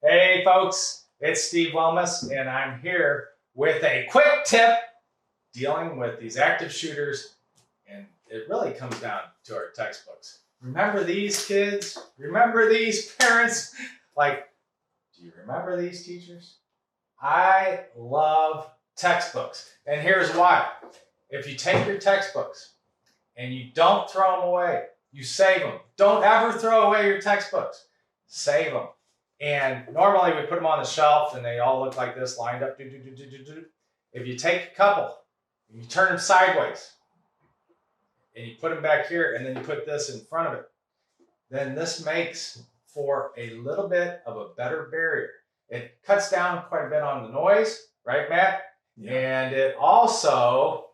Hey folks, it's Steve Wilmes, and I'm here with a quick tip dealing with these active shooters, and it really comes down to our textbooks. Remember these kids? Remember these parents? Like, do you remember these teachers? I love textbooks, and here's why. If you take your textbooks and you don't throw them away, you save them. Don't ever throw away your textbooks. Save them. And normally we put them on the shelf and they all look like this, lined up. If you take a couple and you turn them sideways and you put them back here and then you put this in front of it, then this makes for a little bit of a better barrier. It cuts down quite a bit on the noise, right, Matt? Yeah. And it also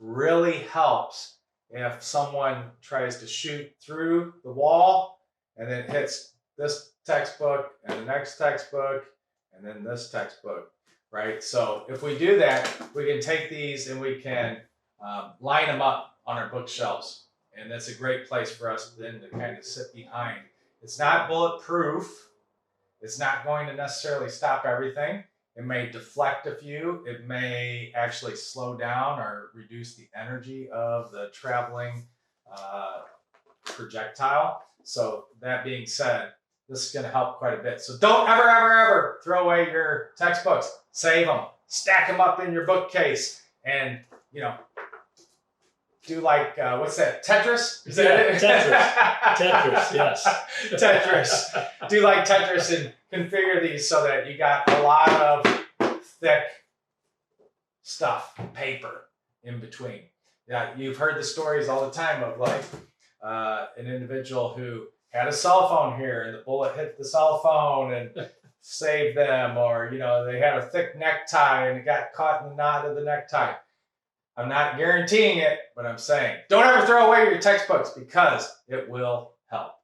really helps if someone tries to shoot through the wall and then hits this textbook and the next textbook and then this textbook, right? So if we do that, we can take these and we can line them up on our bookshelves. And that's a great place for us then to kind of sit behind. It's not bulletproof. It's not going to necessarily stop everything. It may deflect a few. It may actually slow down or reduce the energy of the traveling projectile. So that being said, this is going to help quite a bit. So don't ever throw away your textbooks. Save them. Stack them up in your bookcase. And, you know, do like, what's that, Tetris? Is that it? Tetris, yes. Tetris. Do like Tetris and configure these so that you got a lot of thick stuff, paper in between. Yeah, you've heard the stories all the time of like an individual who had a cell phone here and the bullet hit the cell phone and saved them, or, you know, they had a thick necktie and it got caught in the knot of the necktie. I'm not guaranteeing it, but I'm saying don't ever throw away your textbooks because it will help.